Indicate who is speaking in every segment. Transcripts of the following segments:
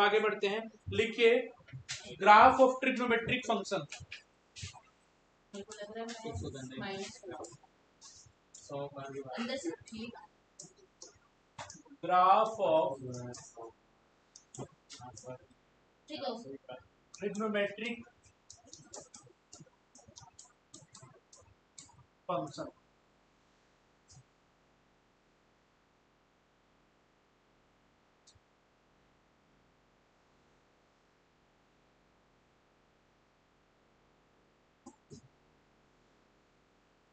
Speaker 1: आगे बढ़ते हैं, लिखिए graph of trigonometric function. Graph of trigonometric function.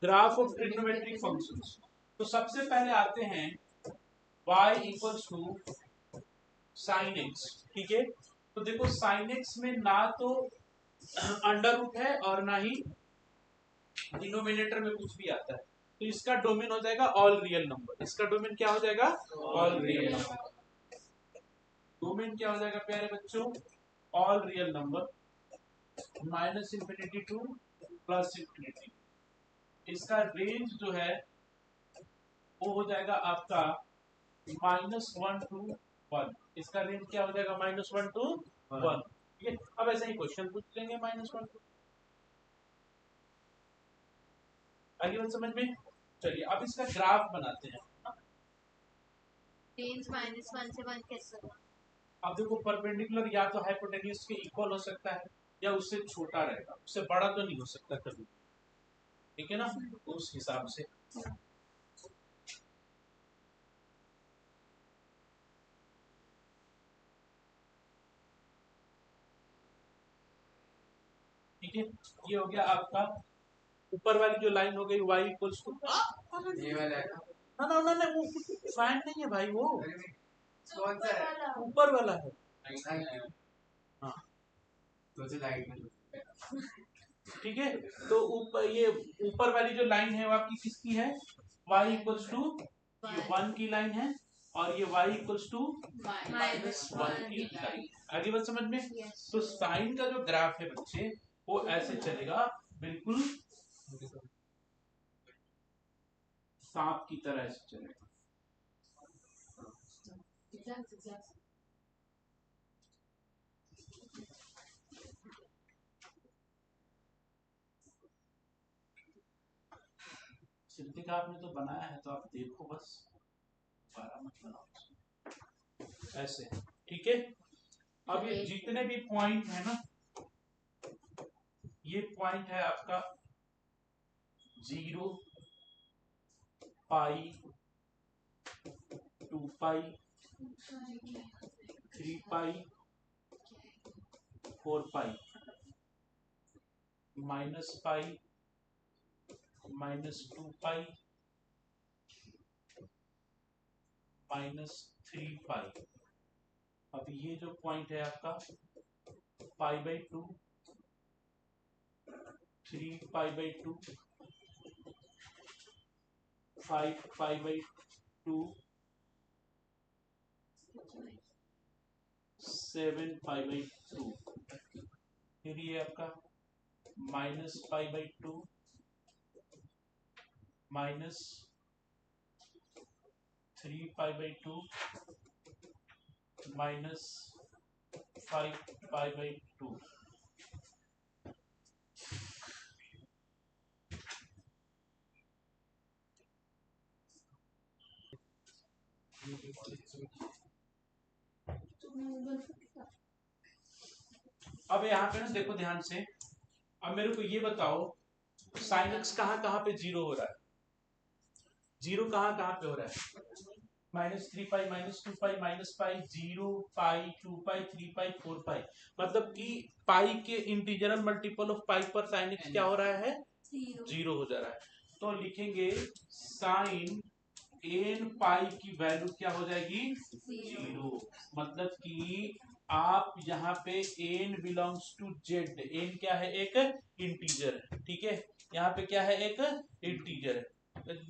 Speaker 1: Graph of trigonometric functions. तो सबसे पहले आते हैं y equals to sine x. ठीक है, तो देखो साइन एक्स में ना तो अंडर रूट है और ना ही डिनोमिनेटर में कुछ भी आता है, तो इसका डोमेन हो जाएगा ऑल रियल नंबर। इसका डोमेन क्या हो जाएगा? All real number. डोमेन क्या हो जाएगा प्यारे बच्चों? All real number, minus infinity two plus infinity. इसका रेंज जो है वो हो जाएगा आपका -1 to 1। इसका रेंज क्या हो जाएगा? -1 to 1। ठीक है, अब ऐसे ही क्वेश्चन पूछ लेंगे -1 to। आगे बात समझ में? चलिए अब इसका ग्राफ बनाते हैं।
Speaker 2: रेंज -1 से 1 कैसे होगा?
Speaker 1: अब देखो परपेंडिकुलर या तो हाइपोटेन्यूज के इक्वल हो सकता है या उससे छोटा रहेगा, उससे बड़ा तो नहीं हो सकता कभी। ठीक है ना, उस हिसाब से ठीक है। ये हो गया आपका ऊपर वाली जो लाइन हो गई y इक्वल्स टू
Speaker 3: ये वाला है
Speaker 1: ना ना ना ना, वो फाइन नहीं है भाई, वो
Speaker 3: कौन सा है?
Speaker 1: ऊपर वाला है। हाँ ठीक है, तो ऊपर ये ऊपर वाली जो लाइन है वो आपकी किसकी है? y इक्वल्स टू 1 की लाइन है और ये y इक्वल्स टू -1 की लाइन। आगे बात समझ में? तो साइन का जो ग्राफ है बच्चे वो ऐसे चलेगा, बिल्कुल सांप की तरह ऐसे चलेगा। सिद्धिक आपने तो बनाया है तो आप देखो बस, बारह मत बनाओ ऐसे। ठीक है, अब ये जितने भी पॉइंट है ना, ये पॉइंट है आपका 0, पाई, 2 पाई, 3 पाई, 4 पाई, माइनस पाई, -2 पाई, -3 पाई। अब ये जो पॉइंट है आपका π/2, 3 π/2, 5 π/2, 7 π/2। फिर ये आपका -π/2, -3 π/2, -5 π/2। अब यहाँ पे ना देखो ध्यान से, अब मेरे को ये बताओ साइन एक्स कहाँ कहाँ पे 0 हो रहा है? 0 कहाँ कहाँ पे हो रहा है? -3 पाई, -2 पाई, -पाई, 0 पाई, 2 पाई, 3 पाई, 4 पाई। मतलब कि पाई के इंटीजरल मल्टीपल ऑफ पाई पर साइन एक्स क्या हो रहा है? 0 हो जा रहा है। तो लिखेंगे साइन एन पाई की वैल्यू क्या हो जाएगी? 0। मतलब कि आप यहाँ पे n belongs to z, n क्या है? एक इंटीजर है। ठीक है, यहाँ पे क्या है? एक इंटीजर है।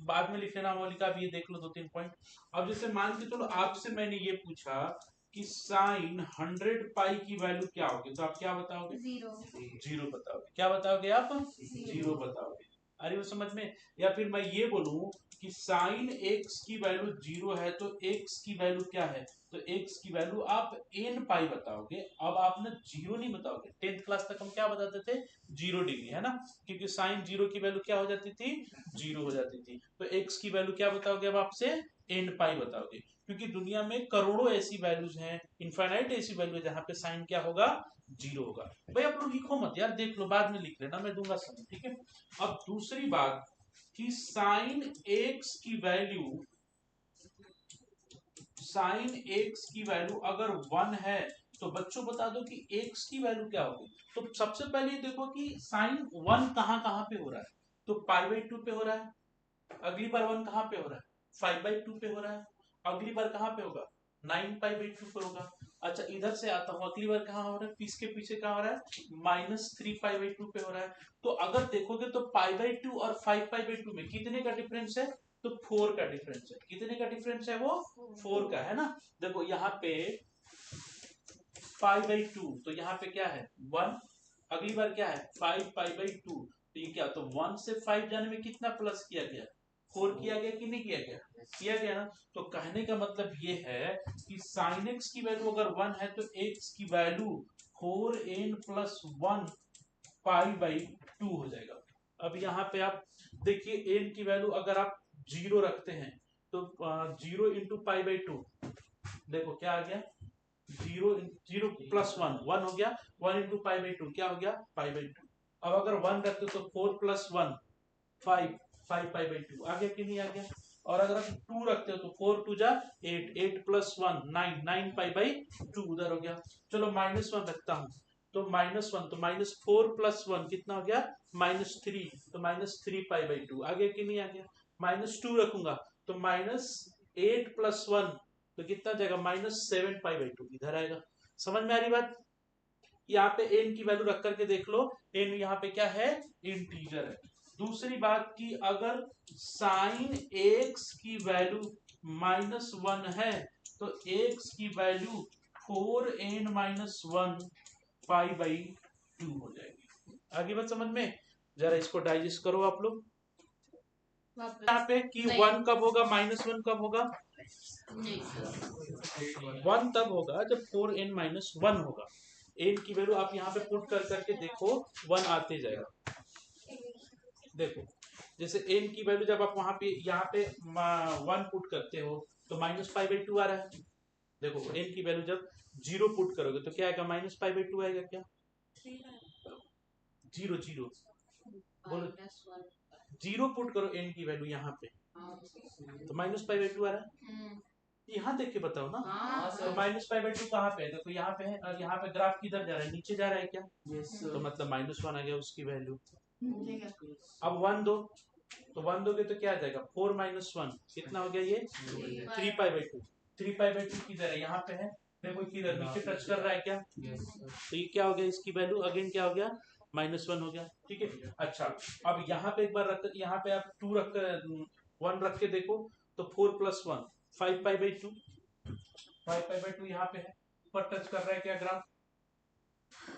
Speaker 1: बाद में लिख लेना मौलिका, अब ये देख लो 2-3 पॉइंट। अब जैसे मान के चलो आपसे मैंने ये पूछा कि साइन 100 पाई की वैल्यू क्या होगी, तो आप क्या बताओगे?
Speaker 2: 0
Speaker 1: 0 बताओगे। क्या बताओगे आप? 0 बताओगे। आ रही हो समझ में? या फिर मैं ये बोलूं कि साइन एक्स की वैल्यू 0 है तो एक्स की वैल्यू क्या है, तो एक्स की वैल्यू आप n पाई बताओगे। अब आप ना 0 नहीं बताओगे। 10th क्लास तक हम क्या बताते थे, 0 डिग्री, है ना, क्योंकि साइन 0 की वैल्यू क्या हो जाती थी, 0 हो जाती थी। तो एक्स की वैल्यू क्या बताओगे अब आपसे, n पाई बताओगे, क्योंकि दुनिया में करोड़ों ऐसी वैल्यूज हैं, इनफाइनाइट ऐसी वैल्यू जहां पे साइन क्या होगा, 0 होगा। भाई आप लोग लिखो मत यार, देख लो, बाद में लिख लेना, मैं दूंगा समय, ठीक है। अब दूसरी बात कि साइन एक्स की वैल्यू, साइन एक्स की वैल्यू अगर 1 है तो बच्चों बता दो कि एक्स की वैल्यू क्या होगी। तो सबसे पहले देखो कि साइन 1 कहां कहां पे हो रहा है, तो पाई बाई 2 पे हो रहा है। अगली बार 1 कहां पे हो रहा है, 5 बाई 2 पे हो रहा है। अगली बार कहां पे होगा, 9 पाई बाई 2 पे होगा। अच्छा इधर से आता हूं, अगली बार कहां हो रहा है, इसके पीछे कहां हो रहा है, -3 पाई बाई 2 पे हो रहा है। तो अगर देखोगे तो पाई बाई 2 और 5 पाई बाई 2 में कितने का डिफरेंस है, तो 4 का डिफरेंस है। कितने का डिफरेंस है वो, 4 का, है ना। देखो यहाँ पे 5 बाई 2, तो यहाँ पे क्या है 1, अगली बार क्या है 5 पाई बाई 2, तो ये क्या, तो 1 से 5 जाने में कितना प्लस किया गया, 4 किया गया कि नहीं किया गया, किया गया ना। तो कहने का मतलब ये है कि साइन एक्स की वैल्यू अगर 1 है तो एक्स की value 4n plus 1 pi by 2 हो जाएगा। अब यहाँ पे आप देखिए n की वैल्यू अगर आप 0 रखते हैं तो 0 इंटू पाई बाई 2, देखो क्या आ गया, 0 प्लस 1 हो गया, 1 इंटू पाई बाई 2 क्या हो गया, पाई बाई 2। अब अगर 1 रखते तो 4 प्लस 1 5 पाई बाई 2 आ गया कि नहीं आ गया। और अगर आप 2 रखते हो तो 4 टू जा 8, 8 प्लस 1 9 पाई बाई 2 उधर हो गया। चलो -1 रखता हूं तो -1, तो -4 प्लस 1 कितना हो गया, -3, तो -3 पाई बाई 2 आ गया कि नहीं आ गया। -2 रखूंगा तो -8 प्लस 1 तो कितना जाएगा, -7 पाई बाई 2 इधर आएगा। समझ में आ रही बात? यहाँ पे n की वैल्यू रख करके देख लो, n यहाँ पे क्या है, इंटीजर है। दूसरी बात कि अगर साइन x की वैल्यू -1 है तो x की वैल्यू 4n-1 पाई बाई 2 हो जाएगी। आगे बात समझ में? जरा इसको डाइजेस्ट करो आप लोग। यहाँ पे कि 1 कब होगा, -1 कब होगा, 1 तब होगा जब 4n-1 होगा। n की वैल्यू आप यहाँ पे पुट कर करके देखो, 1 आते जाएगा। देखो जैसे n की वैल्यू जब आप वहां पे यहाँ पे 1 पुट करते हो तो -π/2 आ रहा है। देखो n की वैल्यू जब 0 पुट करोगे तो क्या आएगा, -π/2 आएगा क्या, 0 0 बोलो, 0 पुट करो n की वैल्यू यहाँ पे तो -π/2 आ रहा है। यहाँ देख के बताओ ना, तो -π/2 कहाँ पे है, देखो यहाँ पे है, और यहाँ पे ग्राफ किधर जा रहा है, नीचे जा रहा है क्या, तो मतलब -1 आ गया उसकी वैल्यू। अब 1 दो, तो 1 दोगे तो क्या आ जाएगा, 4 - 1 कितना हो गया, ये 3π/2। 3π/2 किधर है, यहाँ पे है, देखो किधर नीचे टच कर रहा है क्या, तो ये क्या हो गया, इसकी वैल्यू अगेन क्या हो गया, -1 हो गया। ठीक है। अच्छा अब यहाँ पे एक बार रख, यहाँ पे आप 2 रख कर 1 रख के देखो तो 4 + 1 5π/2, 5π/2 यहाँ पे है, ऊपर टच कर रहा है क्या ग्राफ,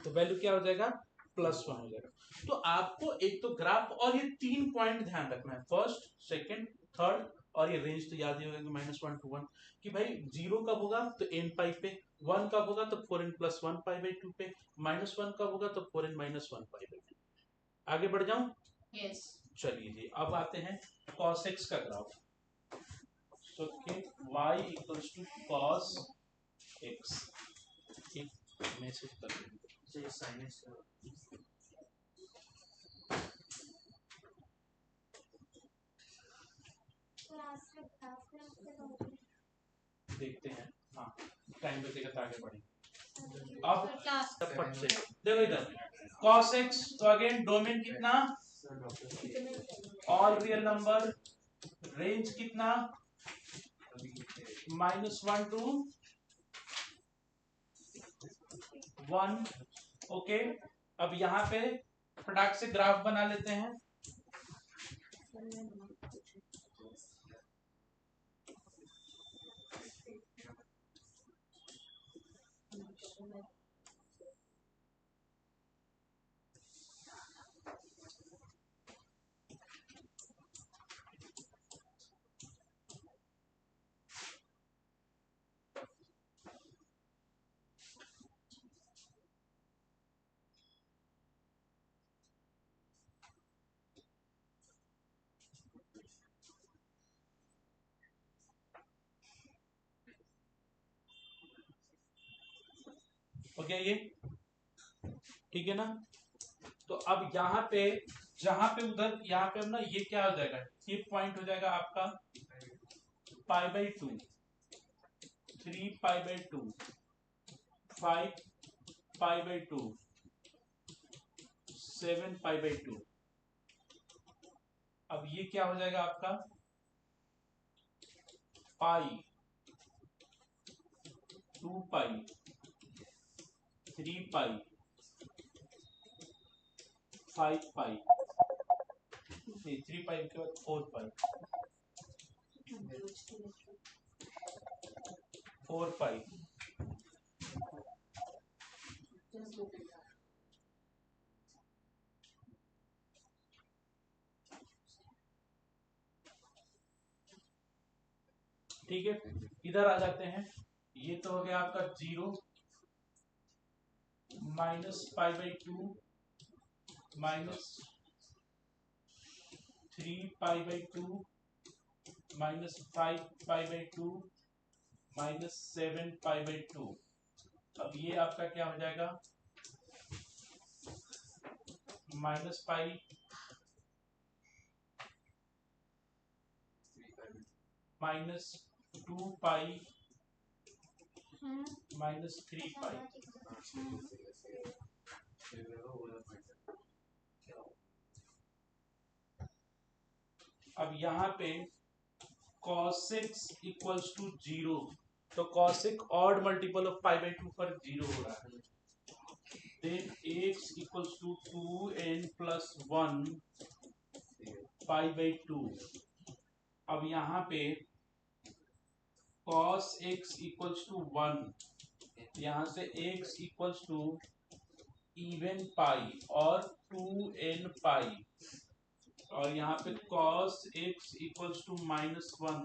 Speaker 1: तो वैल्यू क्या हो जाएगा, +1 हो जाएगा। तो आपको एक तो ग्राफ और ये 3 पॉइंट ध्यान रखना है, फर्स्ट, सेकंड, थर्ड, और ये रेंज तो याद ही होगा कि -1 to 1, कि भाई 0 कब होगा तो n पाई पे, 1 कब होगा तो 4n + 1 पाई/2 पे, -1 कब होगा तो 4n - 1 पाई/2। आगे बढ़ जाऊं?
Speaker 2: यस।
Speaker 1: चलिए जी, अब आते हैं cos x का ग्राफ। तो y = cos x, एक मैसेज कर देंगे साइनस, देखते हैं, हाँ टाइम बचेगा तो आगे बढ़ेंगे। अब फट से देखो इधर cos x, तो अगेन डोमेन कितना, ऑल रियल नंबर, रेंज कितना, -1 to 1। ओके, अब यहाँ पे फटाक से ग्राफ बना लेते हैं। हो गया ये, ठीक है ना। तो अब यहाँ पे जहां पे उधर यहाँ पे हम ना ये क्या हो जाएगा, ये पॉइंट हो जाएगा आपका π/2, 3π/2, 5π/2, 7π/2। अब ये क्या हो जाएगा आपका पाई, 2π, 3π, 5π, 3π के बाद 4π, 4π। ठीक है, इधर आ जाते हैं। ये तो हो गया आपका 0 -π/2 -3π/2 -5π/2 -7π/2। अब ये आपका क्या हो जाएगा -π, -2π, -3π। अब यहाँ पे cos6 इक्वल्स टू 0, तो cos6 ऑड मल्टीपल ऑफ π/2 पर 0 हो रहा है। Then x equals to 2n + 1 π/2। अब यहाँ पे cos x इक्वल्स टू 1, यहाँ से x equals to even pi और 2n पाई, और यहाँ पे cos x इक्वल्स टू -1,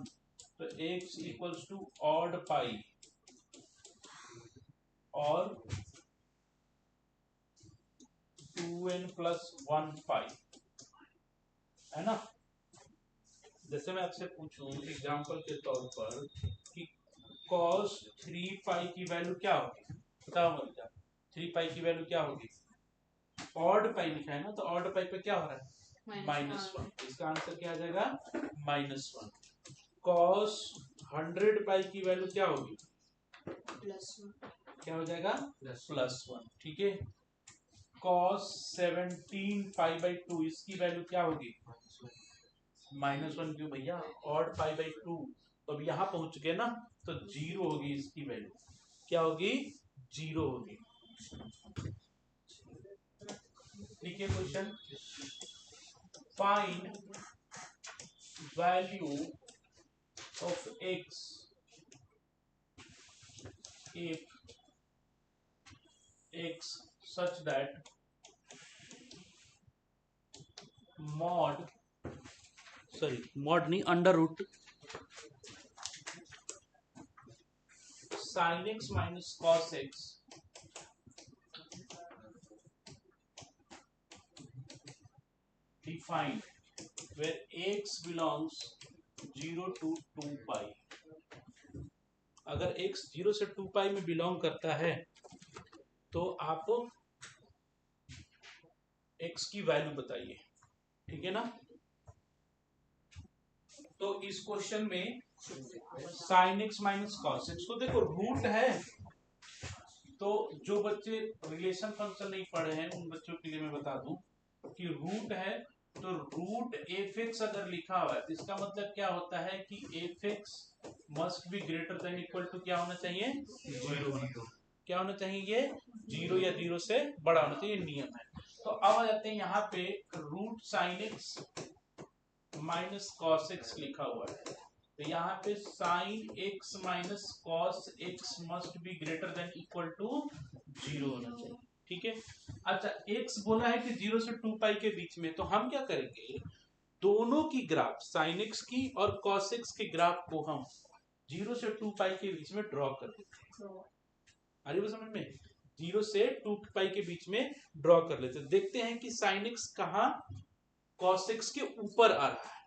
Speaker 1: तो x equals to odd pi और 2n + 1 पाई, है ना। जैसे मैं आपसे पूछूं एग्जांपल के तौर पर कि cos 3π की वैल्यू क्या होगी, बताओ मुझे। 3π की वैल्यू क्या होगी, ऑड पाई लिखा है ना, तो ऑड पाई पे क्या हो रहा है -1, इसका आंसर क्या आ जाएगा -1। cos 100π की वैल्यू क्या होगी क्या हो जाएगा +1, ठीक है। cos 17π/2 इसकी वैल्यू क्या होगी -1, क्यों भैया ऑड π/2, तो अब यहाँ पहुंच चुके ना, तो 0 होगी इसकी वैल्यू, क्या होगी 0 होगी, ठीक है। Question, find value of x if x such that mod नहीं, under root sin x minus cos x defined where x belongs 0 to 2π। अगर x 0 से 2π में बिलोंग करता है तो आप x की वैल्यू बताइए, ठीक है ना। तो इस क्वेश्चन में sin x minus cos x, तो देखो रूट है, तो जो बच्चे रिलेशन फंक्शन नहीं पढ़े हैं उन बच्चों के लिए मैं बता दूं कि रूट है, तो रूट एफ एक्स अगर लिखा हुआ है तो इसका मतलब क्या होता है कि f x must be greater than equal to क्या होना चाहिए 0 होना चाहिए, क्या होना चाहिए 0 या 0 से बड़ा होना चाहिए, नियम है। तो अब आ जाते हैं यहाँ पे root sine x minus cos x लिखा हुआ है, तो यहाँ पे sine x minus cos x must be greater than equal to 0 होना चाहिए, ठीक है। अच्छा x बोला है कि 0 से 2π के बीच में, तो हम क्या करेंगे दोनों की ग्राफ sin x की और cos x के ग्राफ को हम 0 से 2π के बीच में ड्रॉ कर देते हैं, आ रही है समझ में, 0 से 2π के बीच में ड्रॉ कर लेते हैं। देखते हैं कि sin x कहाँ cos x के ऊपर आ रहा है,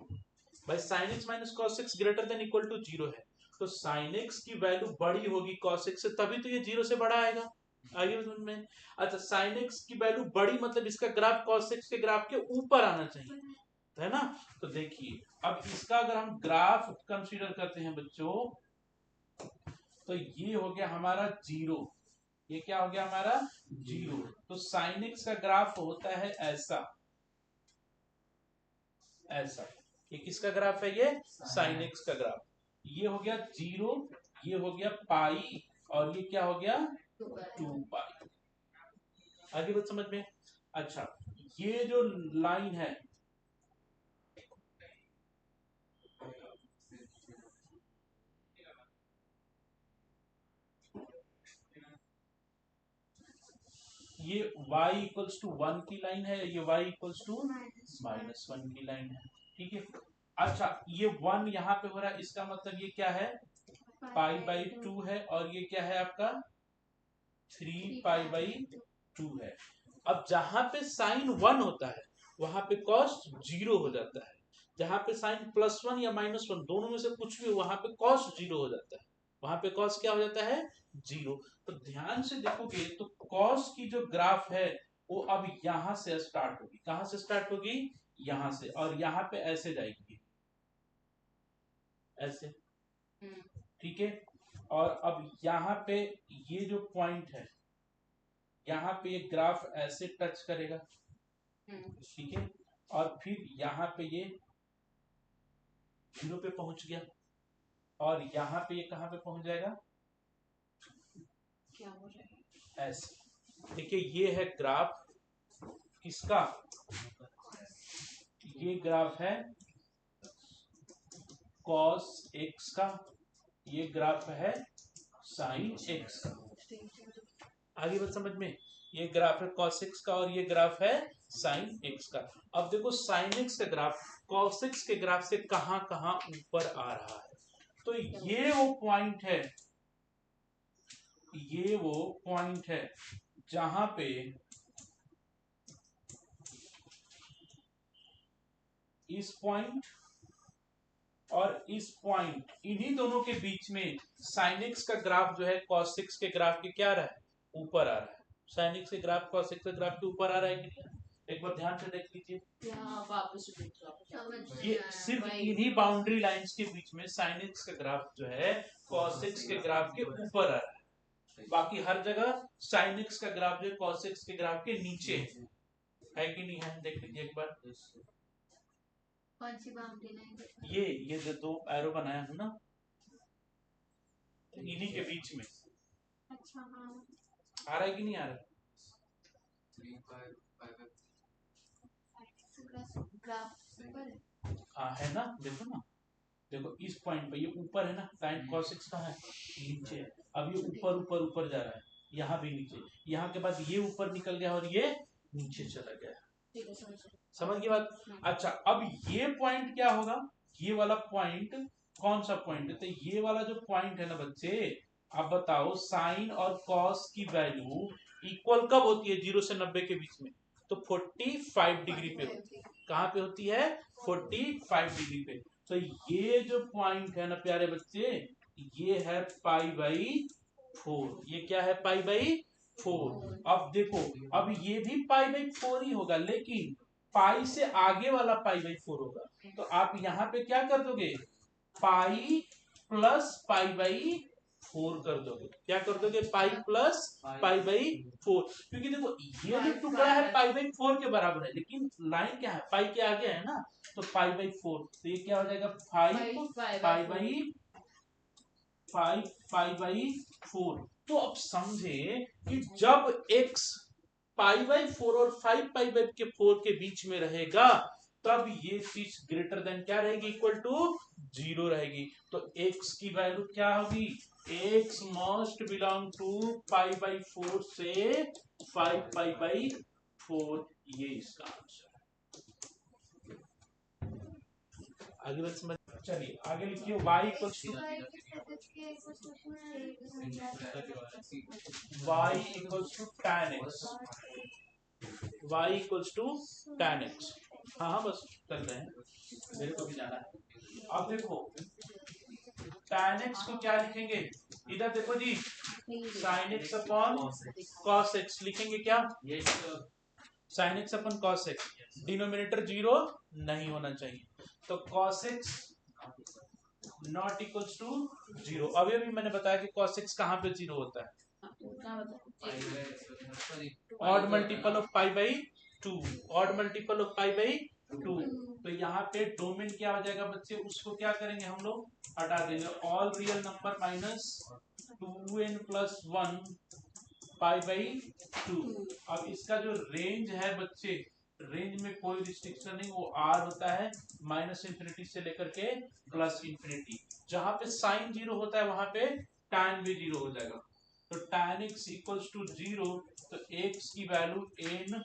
Speaker 1: भाई sin x minus cos x greater than equal to 0 है, तो sin x की वैल्यू बड़ी होगी cos x से, तभी तो ये 0 से बड़ा आएगा, आगे समझ में? अच्छा, साइन एक्स की वैल्यू बड़ी मतलब इसका ग्राफ कॉस एक्स के ग्राफ के ऊपर आना चाहिए, है ना? तो देखिए अब इसका अगर हम ग्राफ कंसीडर करते हैं बच्चों, तो ये हो गया हमारा 0, ये क्या हो गया हमारा 0। तो साइन एक्स का ग्राफ होता है ऐसा, ऐसा। ये किसका ग्राफ है? ये साइन एक्स का ग्राफ। ये हो गया 0, ये हो गया पाई, और ये क्या हो गया 2 पाई। आगे बात समझ में? अच्छा, ये जो लाइन है, ये y इक्वल्स टू 1 की लाइन है, ये y इक्वल्स टू -1 की लाइन है, ठीक है। अच्छा, ये 1 यहाँ पे हो रहा है, इसका मतलब ये क्या है? पाई बाई 2 है, और ये क्या है आपका 3 पाई बाई 2 है। अब जहां पे साइन 1 होता है वहां पे कॉस 0 हो जाता है, जहां पे साइन +1 या -1 दोनों में से कुछ भी वहां पे कॉस 0 हो जाता है, वहां पे कॉस क्या हो जाता है 0। तो ध्यान से देखोगे तो कॉस की जो ग्राफ है वो अब यहां से स्टार्ट होगी। कहां से स्टार्ट होगी? यहां से, और यहां पे ऐसे जाएगी, ऐसे, ठीक है। और अब यहाँ पे ये जो पॉइंट है, यहाँ पे ये ग्राफ ऐसे टच करेगा, ठीक है। और फिर यहाँ पे ये 0 पे पहुंच गया, और यहाँ पे ये कहां पे पहुंच जाएगा?
Speaker 2: क्या हो रहा है?
Speaker 1: ऐसे। देखिए ये है ग्राफ किसका? ये ग्राफ है कॉस एक्स का, ये ग्राफ है साइन एक्स का। आगे बात समझ में? ये ग्राफ है cos x का, और ये ग्राफ है sin x का। अब देखो sin x का ग्राफ cos x के ग्राफ से कहां कहां ऊपर आ रहा है, तो ये वो पॉइंट है, ये वो पॉइंट है जहां पे इस पॉइंट और इस पॉइंट, इन्हीं दोनों के बीच में sin x का ग्राफ जो है cos x के ग्राफ के क्या आ रहा है? ऊपर आ रहा है। sin x के ग्राफ cos x के ग्राफ के ऊपर आ रहा है कि नहीं? एक बार ध्यान से देख लीजिए, ये सिर्फ इन्हीं बाउंड्री लाइंस के बीच में sin x का ग्राफ जो है cos x के ग्राफ के ऊपर आ रहा है। बाकी हर जगह sin x का ग्राफ जो है cos x के ग्राफ के नीचे है कि नहीं है? देख लीजिए एक बार।
Speaker 2: कौन सी बाउंड्री लाइन?
Speaker 1: ये जो 2 एरो बनाया हूं ना, इन्हीं के बीच में
Speaker 2: अच्छा, हाँ।
Speaker 1: आ रहा है कि नहीं आ रहा है? हाँ है ना, देखो ना, देखो इस पॉइंट पे ये ऊपर है ना, sin cos x का है नीचे है। अब ये ऊपर ऊपर ऊपर जा रहा है, यहाँ भी नीचे, यहाँ के बाद ये ऊपर निकल गया और ये नीचे चला गया। समझ गई बात? अच्छा, अब ये पॉइंट क्या होगा? ये वाला पॉइंट कौन सा पॉइंट है? तो ये वाला जो पॉइंट है ना बच्चे, आप बताओ साइन और कॉस की वैल्यू इक्वल कब होती है 0 से 90 के बीच में? तो 45 डिग्री पे होती है। कहां पे होती है? 45 डिग्री पे। तो ये जो पॉइंट है ना प्यारे बच्चे, ये है π/4। ये क्या है? π/4। अब देखो, अब ये भी π/4 ही होगा, लेकिन पाई से आगे वाला π/4 होगा। तो आप यहाँ पे क्या कर दोगे? पाई प्लस π/4 कर दोगे। क्या कर दोगे? Pi plus π/4। क्योंकि देखो ये जो टुकड़ा है π/4 के बराबर है, लेकिन लाइन क्या है? पाई के आगे है ना, तो π/4। तो ये क्या हो जाएगा? 5π/4। तो अब समझे कि जब x π/4 और 5π/4 के बीच में रहेगा, तब ये चीज ग्रेटर देन क्या रहेगी? इक्वल टू 0 रहेगी। तो x की वैल्यू क्या होगी? x मस्ट बिलोंग टू π/4 से 5π/4। ये इसका आंसर है। आगे बात समझ? चलिए आगे लिखिए, y equals to tan x। y equals to tan x। हाँ बस कर रहे हैं, मेरे को भी जाना है। अब देखो tan x को क्या लिखेंगे? इधर देखो जी, sin x upon cos x लिखेंगे क्या? sin x upon cos x, denominator 0 नहीं होना चाहिए, तो cos x not equals to 0। अभी अभी मैंने बताया कि cos x कहाँ पे 0 होता है? Odd multiple of pi by 2, odd multiple of pi by 2। तो यहाँ पे डोमेन क्या हो जाएगा बच्चे, उसको क्या करेंगे हम लोग, हटा देंगे, all real number minus 2n plus 1 pi by 2। अब इसका जो रेंज है बच्चे, रेंज में कोई रिस्ट्रिक्शन नहीं, वो r होता है माइनस इंफिनिटी से लेकर के प्लस इंफिनिटी। जहां पे साइन 0 होता है वहां पे tan भी 0 हो जाएगा, तो tan x इक्वल्स टू 0, तो x की वैल्यू n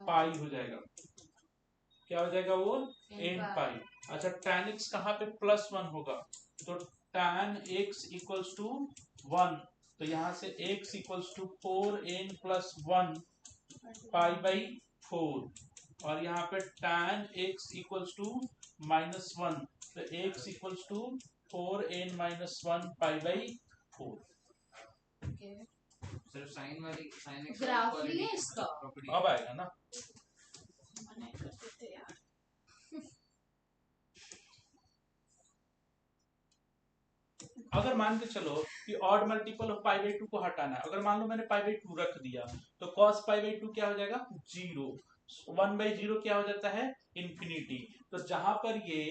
Speaker 1: पाई हो जाएगा। क्या हो जाएगा वो? n पाई। अच्छा tan x कहाँ पे प्लस 1 होगा, तो tan x इक्वल्स टू 1, तो यहां से x equals to 4n plus 1 pi by 4, और यहाँ पे tan x equals to minus 1, तो x equals to 4n minus 1 pi by 4।
Speaker 3: सिर्फ साइन वाली साइन एक्स
Speaker 2: ग्राफ भी है इसका?
Speaker 1: अब आएगा ना। अगर मान के चलो कि odd multiple of pi by 2 को हटाना है, अगर मान लो मैंने पाई बाई 2 रख दिया, तो cos पाई बाई 2 क्या हो जाएगा? 0। 1 बाई 0 क्या हो जाता है? इंफिनिटी। तो जहां पर ये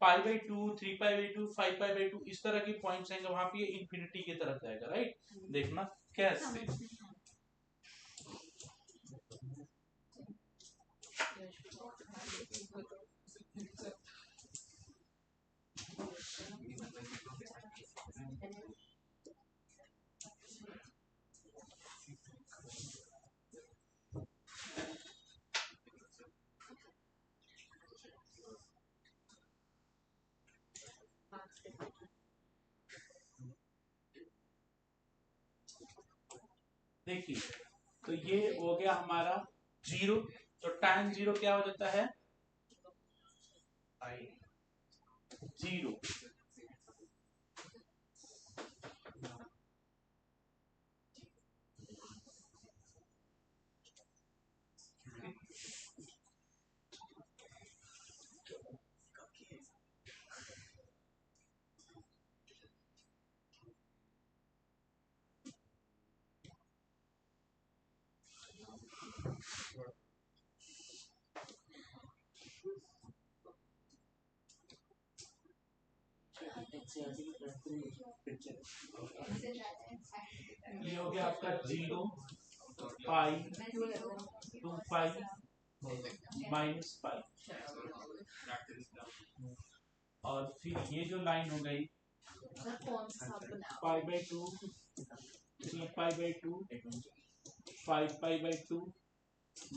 Speaker 1: pi by 2, 3 pi by 2, 5 pi by 2 इस तरह के पॉइंट्स आएंगे, वहां पे ये इंफिनिटी की तरफ जाएगा, राइट? देखना कैसे। देखिए, तो ये हो गया हमारा 0, तो tan 0 क्या हो जाता है? 0। ये हो गया आपका 0 पाई 2 पाई माइनस पाई, और फिर ये जो लाइन हो गई pi by 2, 3 pi by 2, 5 pi by 2,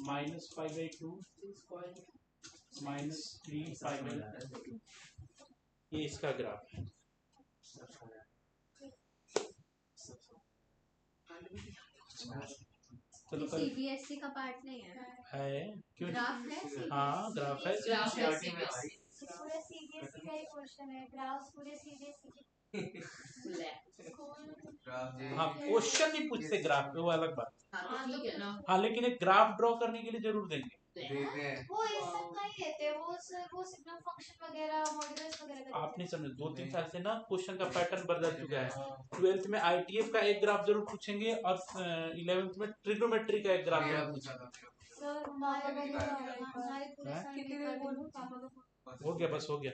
Speaker 1: minus pi by 2, minus 3 pi by 2। ये इसका ग्राफ है। चलो कल
Speaker 2: सीबीएसई का पार्ट नहीं है?
Speaker 1: क्यों?
Speaker 2: ग्राफ है?
Speaker 1: हाँ ग्राफ है।
Speaker 2: ग्राफ है
Speaker 3: CRT में भाई।
Speaker 4: पूरे सीबीएसई का ही क्वेश्चन है, ग्राफ पूरे सीबीएसई के।
Speaker 1: हाँ क्वेश्चन नहीं पूछते ग्राफ पे, वो अलग बात।
Speaker 2: हाँ ठीक है ना।
Speaker 1: हाँ लेकिन एक ग्राफ ड्रॉ करने के लिए जरूर देंगे।
Speaker 3: देते हैं।
Speaker 4: वो इस सब का ही देते हैं, वो सिग्नल फंक्शन वगैरह मॉड्यूलस वगैरह का
Speaker 1: आप नहीं समझे, 2-3 साल से ना क्वेश्चन का पैटर्न बदल चुका है। 12th में आईटीएफ का एक ग्राफ जरूर पूछेंगे, और 11th में ट्रिग्नोमेट्री का एक ग्राफ जरूर पूछेंगे।
Speaker 4: सर हमारे पूरे
Speaker 1: हो गया, बस हो गया,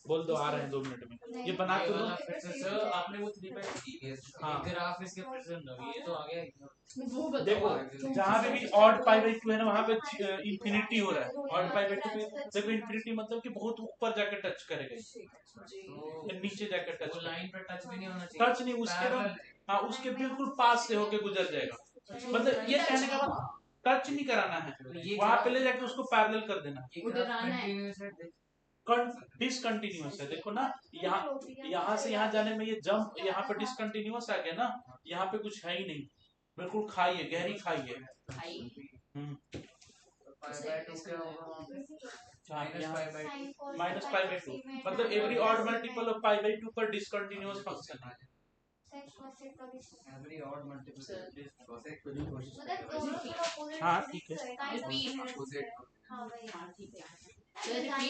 Speaker 1: बोल दो, आ रहे हैं 2 मिनट में, ये बना तो दो।
Speaker 3: सर आपने वो 3 बाई 3
Speaker 1: हाँ।
Speaker 3: ग्राफ इसके प्रेजेंट हो गई, ये तो आ गया एकदम।
Speaker 1: देखो जहाँ पे भी ऑड पाई बाई 2 है ना, वहाँ पे इंफिनिटी हो रहा है। ऑड पाई बाई 2 पे देखो इंफिनिटी मतलब कि बहुत ऊपर जाके टच करेगा, नीचे जाके टच,
Speaker 3: वो लाइन पे टच भी नहीं होना चाहिए।
Speaker 1: टच नहीं, उसके हाँ उसके बिल्कुल पास से होके गुजर जाएगा। मतलब ये कहने का मतलब टच नहीं कराना है, वहां पे ले जाके उसको पैरेलल कर देना है। डिसकंटिन्यूअस है, देखो ना, यहाँ से यहाँ जाने में ये जंप, यहाँ पे डिसकंटिन्यूअस आ गया ना, यहाँ पे कुछ है ही नहीं, बिल्कुल खाई है, गहरी खाई है।
Speaker 4: sin cos
Speaker 1: माइनस
Speaker 4: pi
Speaker 1: pi by
Speaker 4: cos
Speaker 1: two
Speaker 4: event
Speaker 1: मतलब every odd multiple of pi by two पर डिसकंटिन्यूअस फंक्शन है।
Speaker 4: sec cosec का भी same।
Speaker 3: Every odd multiple cosec
Speaker 4: मतलब दोनों फिर opposite
Speaker 1: हाँ,
Speaker 4: opposite
Speaker 1: ठीक है।
Speaker 4: kind of
Speaker 2: Repeat.
Speaker 4: similar है। हाँ वही।
Speaker 2: हाँ ठीक है
Speaker 4: Design